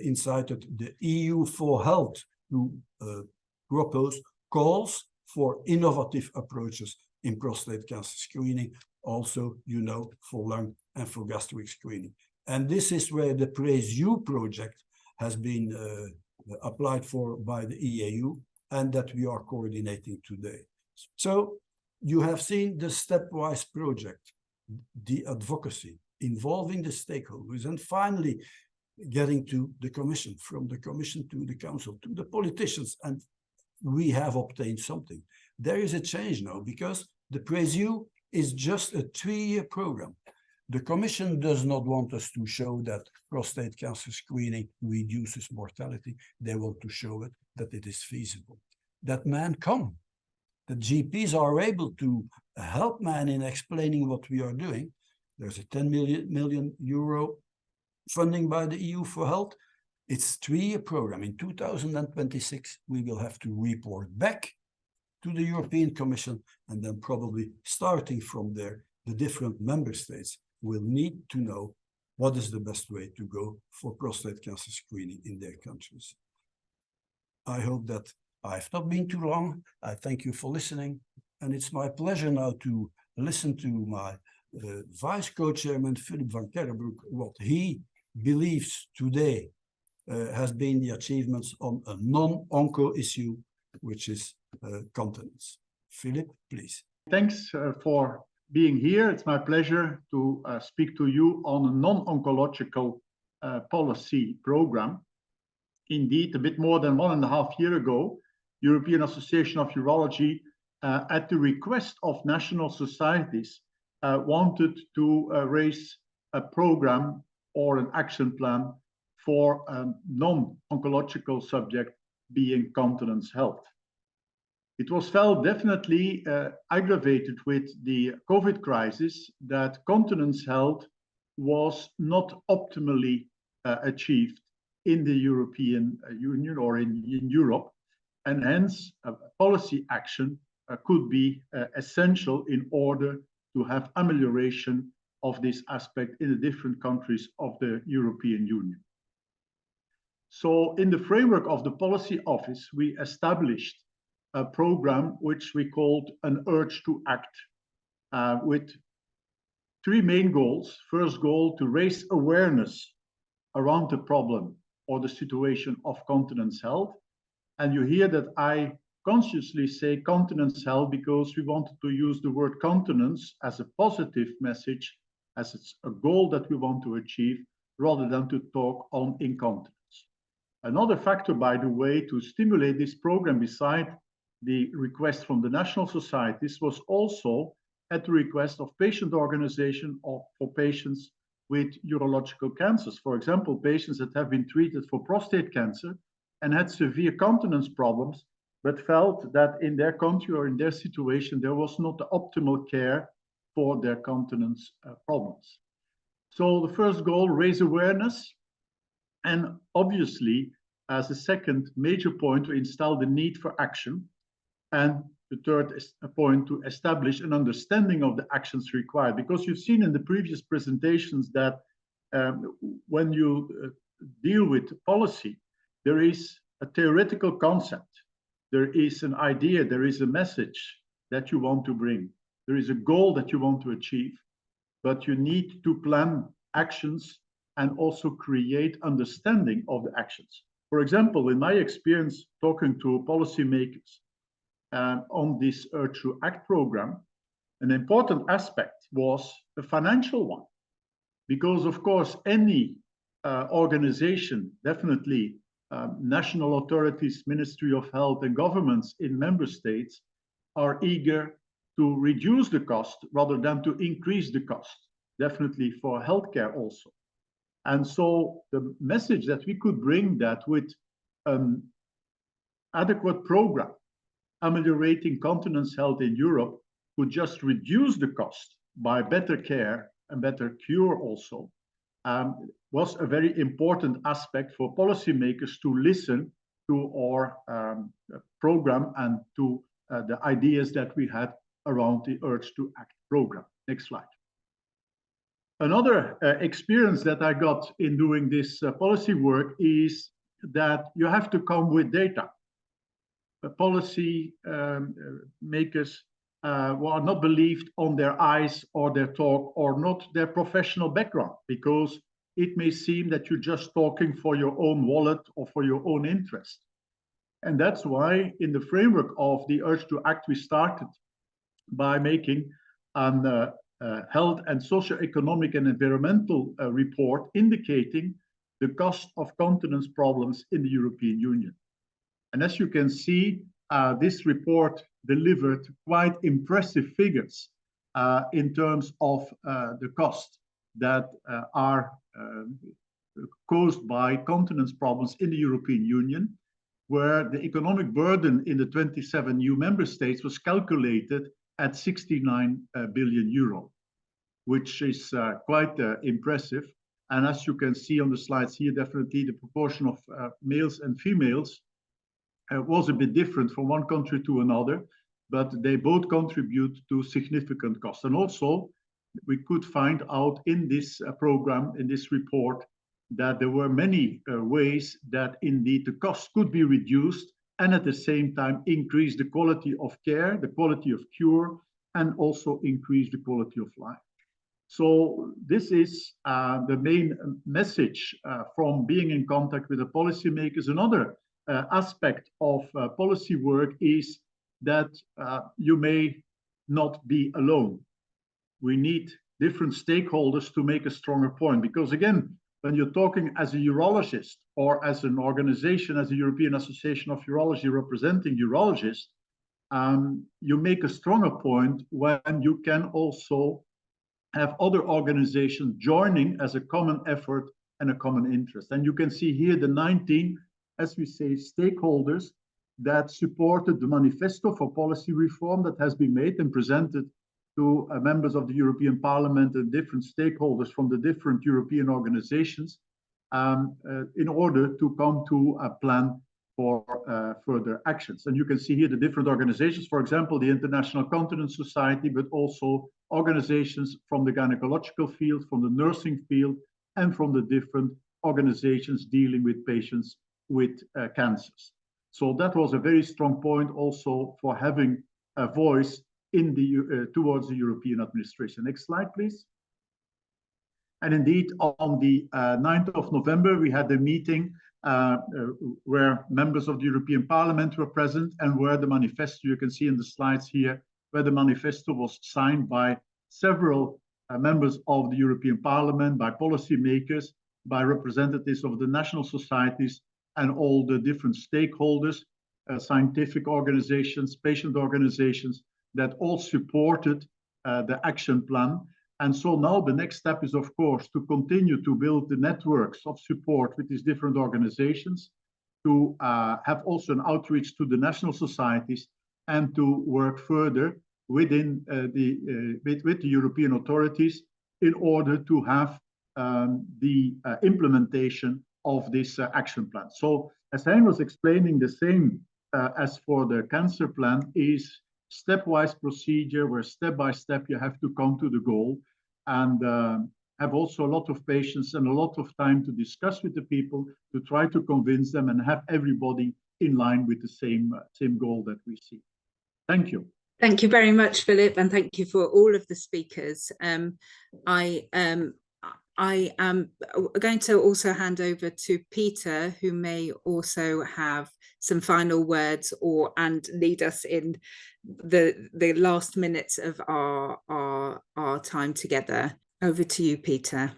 incited the EU for Health to propose calls for innovative approaches in prostate cancer screening, also, you know, for lung and for gastric screening. And this is where the PRAISE-U project has been applied for by the EAU, and that we are coordinating today. So you have seen the stepwise project, the advocacy, involving the stakeholders, and finally getting to the Commission, from the Commission to the Council, to the politicians, and we have obtained something. There is a change now, because the PRAISE-U is just a 3-year program. The Commission does not want us to show that prostate cancer screening reduces mortality. They want to show it that it is feasible, that men come. The GPs are able to help men in explaining what we are doing. There's a 10 million euro funding by the EU for Health. It's a 3-year program. In 2026, we will have to report back to the European Commission, and then probably starting from there, the different member states will need to know what is the best way to go for prostate cancer screening in their countries. I hope that I've not been too long. I thank you for listening, and it's my pleasure now to listen to my Vice Co-Chairman, Philip van Kerrebroek, what he believes today has been the achievements on a non-onco issue, which is continence. Philip, please. Thanks for being here. It's my pleasure to speak to you on a non-oncological policy program. Indeed, a bit more than 1.5 years ago, European Association of Urology, at the request of national societies, wanted to raise a program or an action plan for a non-oncological subject, being continence health. It was felt definitely aggravated with the COVID crisis that continence health was not optimally achieved in the European Union or in Europe, and hence policy action could be essential in order to have amelioration of this aspect in the different countries of the European Union. So in the framework of the Policy Office, we established a program which we called an Urge to Act, with 3 main goals. First goal, to raise awareness around the problem or the situation of continence health. And you hear that I consciously say continence health because we wanted to use the word continence as a positive message, as it's a goal that we want to achieve, rather than to talk on incontinence. Another factor, by the way, to stimulate this program, beside the request from the national societies, was also at the request of patient organization for patients with urological cancers. For example, patients that have been treated for prostate cancer and had severe continence problems, but felt that in their country or in their situation, there was not the optimal care for their continence problems. So the first goal, raise awareness. And obviously, as a second major point, to install the need for action. And the third is a point to establish an understanding of the actions required. Because you've seen in the previous presentations that when you deal with policy, there is a theoretical concept, there is an idea, there is a message that you want to bring, there is a goal that you want to achieve, but you need to plan actions and also create understanding of the actions. For example, in my experience talking to policymakers on this Urge to Act program, an important aspect was the financial one. Because of course, any organization, definitely national authorities, Ministry of Health and governments in member states are eager to reduce the cost rather than to increase the cost, definitely for healthcare also. And so the message that we could bring that with an adequate program, ameliorating continence health in Europe, could just reduce the cost by better care and better cure also, was a very important aspect for policymakers to listen to our program and to the ideas that we had around the Urge to Act program. Next slide. Another experience that I got in doing this policy work is that you have to come with data. Policy makers are not believed on their eyes or their talk or not their professional background, because it may seem that you're just talking for your own wallet or for your own interest. And that's why in the framework of the Urge to Act, we started by making an health and socioeconomic and environmental report indicating the cost of continence problems in the European Union. And as you can see, this report delivered quite impressive figures in terms of the cost that are caused by continence problems in the European Union, where the economic burden in the 27 new member states was calculated at 69 billion euro, which is quite impressive. And as you can see on the slides here, definitely the proportion of males and females was a bit different from one country to another, but they both contribute to significant costs. And also, we could find out in this program, in this report, that there were many ways that indeed the costs could be reduced and at the same time increase the quality of care, the quality of cure, and also increase the quality of life. So this is the main message from being in contact with the policymakers. Another aspect of policy work is that you may not be alone. We need different stakeholders to make a stronger point, because again, when you're talking as a urologist or as an organization, as a European Association of Urology representing urologists, you make a stronger point when you can also have other organizations joining as a common effort and a common interest. And you can see here the 19, as we say, stakeholders that supported the manifesto for policy reform that has been made and presented to members of the European Parliament and different stakeholders from the different European organizations in order to come to a plan for further actions. And you can see here the different organizations, for example, the International Continence Society, but also organizations from the gynecological field, from the nursing field, and from the different organizations dealing with patients with cancers. So that was a very strong point also for having a voice in the towards the European administration. Next slide, please. And indeed, on the 9th of November, we had a meeting where members of the European Parliament were present and where the manifesto, you can see in the slides here, where the manifesto was signed by several members of the European Parliament, by policymakers, by representatives of the national societies and all the different stakeholders, scientific organizations, patient organizations, that all supported the action plan. And so now the next step is, of course, to continue to build the networks of support with these different organizations, to have also an outreach to the national societies, and to work further within with the European authorities in order to have the implementation of this action plan. So as Hein was explaining, the same as for the cancer plan is stepwise procedure where step by step you have to come to the goal, and have also a lot of patience and a lot of time to discuss with the people, to try to convince them and have everybody in line with the same goal that we see. Thank you. Thank you very much, Philip, and thank you for all of the speakers. I am going to also hand over to Peter, who may also have some final words and lead us in the last minutes of our time together. Over to you, Peter.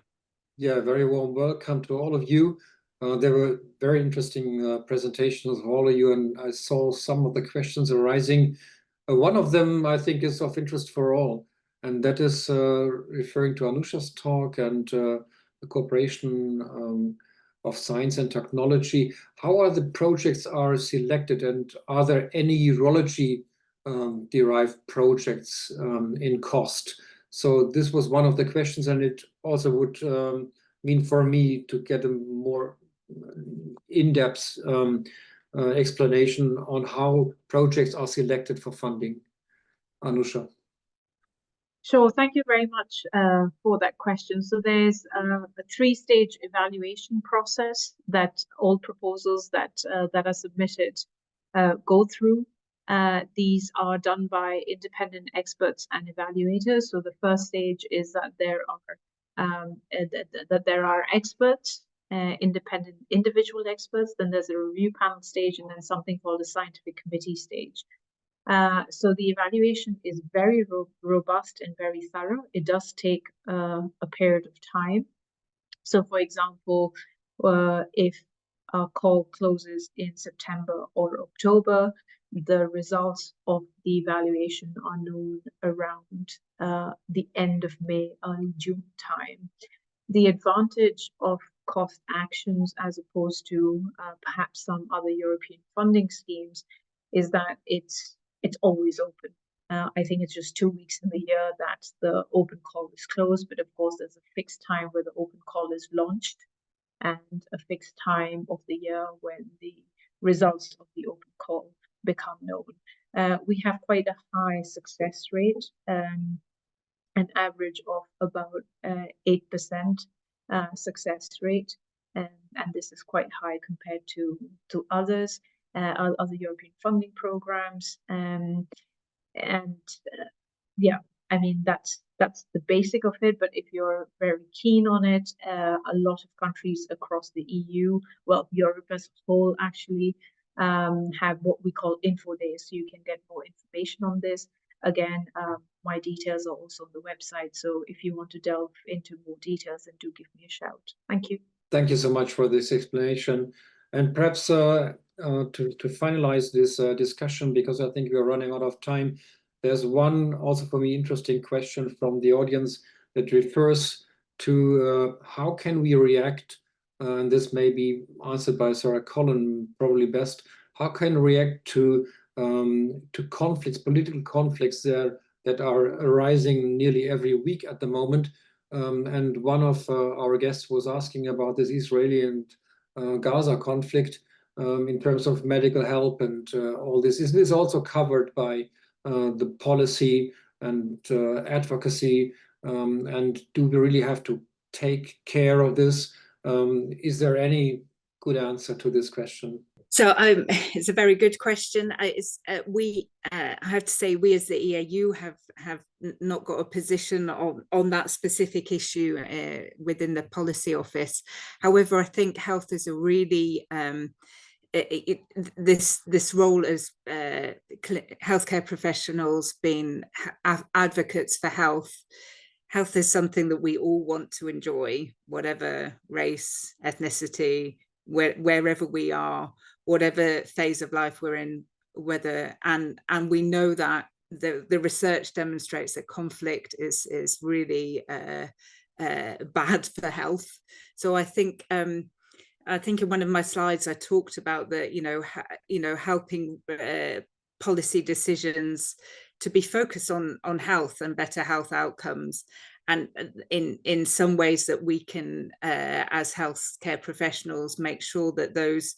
Yeah, very warm welcome to all of you. There were very interesting presentations of all of you, and I saw some of the questions arising. One of them I think is of interest for all, and that is referring to Anusha's talk and the cooperation of science and technology. How are the projects are selected, and are there any urology derived projects in cost? So this was one of the questions, and it also would mean for me to get a more in-depth explanation on how projects are selected for funding. Anusha. Sure, thank you very much for that question. So there's a three-stage evaluation process that all proposals that are submitted go through. These are done by independent experts and evaluators. So the first stage is that there are experts, independent individual experts. Then there's a review panel stage, and then something called a scientific committee stage. So the evaluation is very robust and very thorough. It does take a period of time. So, for example, if a call closes in September or October, the results of the evaluation are known around the end of May, early June time. The advantage of cost actions as opposed to perhaps some other European funding schemes is that it's always open. I think it's just 2 weeks in the year that the open call is closed, but of course there's a fixed time where the open call is launched and a fixed time of the year when the results of the open call become known. We have quite a high success rate, an average of about 8% success rate, and this is quite high compared to other European funding programs. Yeah, I mean that's the basic of it. But if you're very keen on it, a lot of countries across the EU, well, Europe as a whole actually, have what we call info days, so you can get more information on this. Again, my details are also on the website, so if you want to delve into more details, then do give me a shout. Thank you. Thank you so much for this explanation. And perhaps to finalize this discussion, because I think we're running out of time, there's one also for me interesting question from the audience that refers to how can we react, and this may be answered by Sarah Collin probably best, how can we react to conflicts, political conflicts that are arising nearly every week at the moment. And one of our guests was asking about this Israeli and Gaza conflict in terms of medical help and all this. Is this also covered by the policy and advocacy? And do we really have to take care of this? Is there any good answer to this question? So it's a very good question. I have to say, we as the EAU have not got a position on that specific issue within the policy office. However, I think health is a really this role as healthcare professionals, being advocates for health. Health is something that we all want to enjoy, whatever race, ethnicity, wherever we are, whatever phase of life we're in, and we know that the research demonstrates that conflict is really bad for health. So I think in one of my slides I talked about the helping policy decisions to be focused on health and better health outcomes. in some ways that we can, as healthcare professionals, make sure that those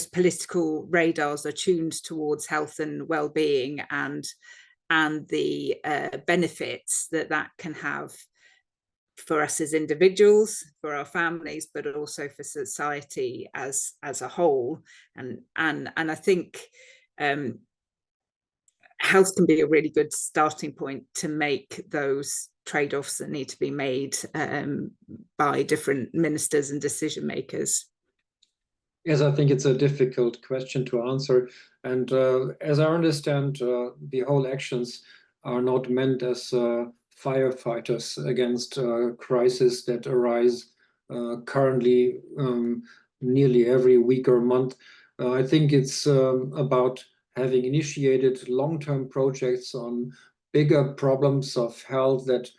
political radars are tuned towards health and well-being and the benefits that can have for us as individuals, for our families, but also for society as a whole. And I think health can be a really good starting point to make those trade-offs that need to be made by different ministers and decision makers. Yes, I think it's a difficult question to answer. And as I understand, the whole actions are not meant as firefighters against crises that arise currently nearly every week or month. I think it's about having initiated long-term projects on bigger problems of health that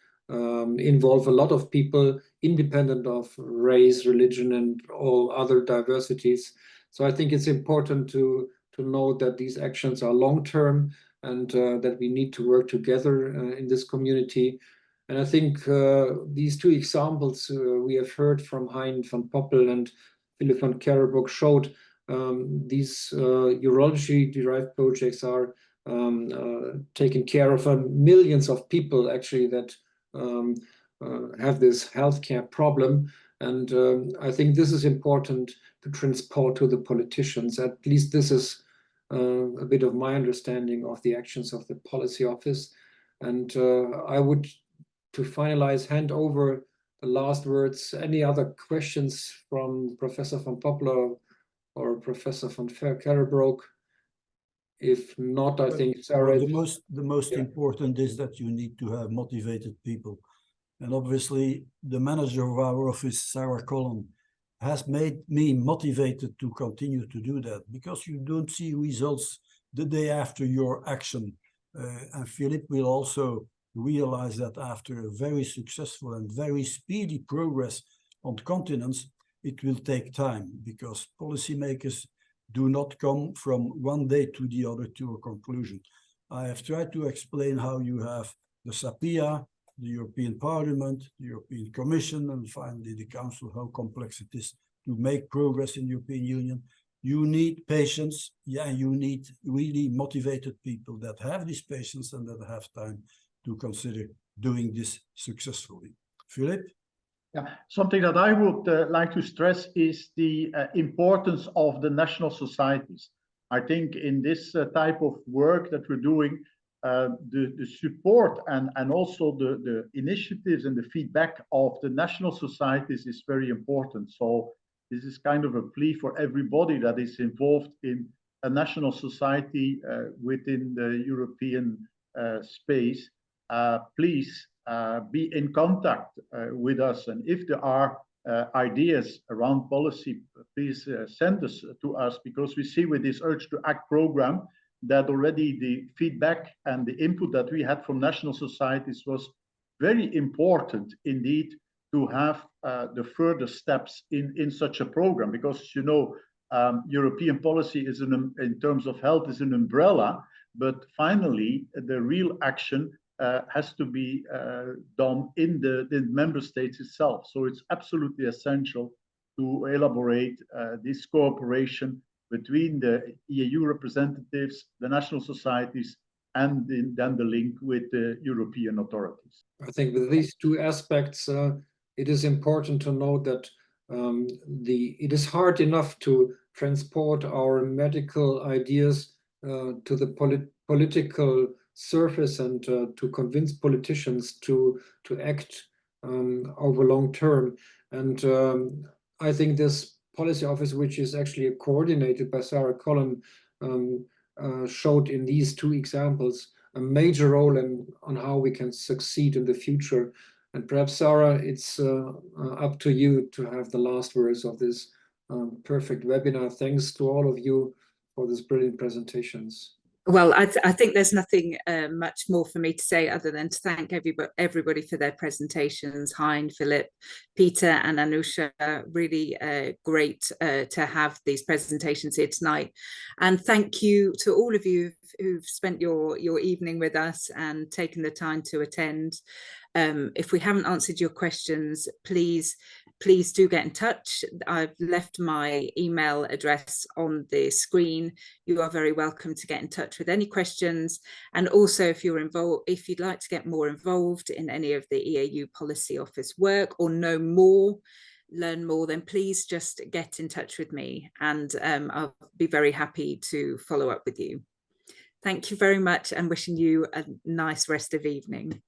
involve a lot of people, independent of race, religion, and all other diversities. So I think it's important to know that these actions are long-term and that we need to work together in this community. And I think these two examples we have heard from Hein van Poppel and Philip van Kerrebroek showed these urology-derived projects are taking care of millions of people actually that have this healthcare problem. And I think this is important to transport to the politicians. At least this is a bit of my understanding of the actions of the policy office. And I would, to finalize, hand over the last words. Any other questions from Professor van Poppel or Professor van Kerrebroek? If not, I think Sarah. The most important is that you need to have motivated people. And obviously, the manager of our office, Sarah Collin, has made me motivated to continue to do that, because you don't see results the day after your action. And Philip will also realize that after a very successful and very speedy progress on continence, it will take time, because policymakers do not come from one day to the other to a conclusion. I have tried to explain how you have the SAPIA, the European Parliament, the European Commission, and finally the Council, how complex it is to make progress in the European Union. You need patience, you need really motivated people that have this patience and that have time to consider doing this successfully. Philip? Yeah, something that I would like to stress is the importance of the national societies. I think in this type of work that we're doing, the support and also the initiatives and the feedback of the national societies is very important. So this is kind of a plea for everybody that is involved in a national society within the European space. Please be in contact with us, and if there are ideas around policy, please send us to us, because we see with this Urge to Act program that already the feedback and the input that we had from national societies was very important indeed to have the further steps in such a program, because you know European policy is in terms of health is an umbrella, but finally the real action has to be done in the member states itself. So it's absolutely essential to elaborate this cooperation between the EAU representatives, the national societies, and then the link with the European authorities. I think with these two aspects, it is important to note that it is hard enough to transport our medical ideas to the political surface and to convince politicians to act over long term. And I think this policy office, which is actually coordinated by Sarah Collin, showed in these two examples a major role on how we can succeed in the future. And perhaps, Sarah, it's up to you to have the last words of this perfect webinar. Thanks to all of you for these brilliant presentations. Well, I think there's nothing much more for me to say other than to thank everybody for their presentations. Hein, Philip, Peter and Anusha, really great to have these presentations here tonight. And thank you to all of you who've spent your evening with us and taken the time to attend. If we haven't answered your questions, please do get in touch. I've left my email address on the screen. You are very welcome to get in touch with any questions. And also, if you'd like to get more involved in any of the EAU Policy Office work or learn more, then please just get in touch with me, and I'll be very happy to follow up with you. Thank you very much, and wishing you a nice rest of evening.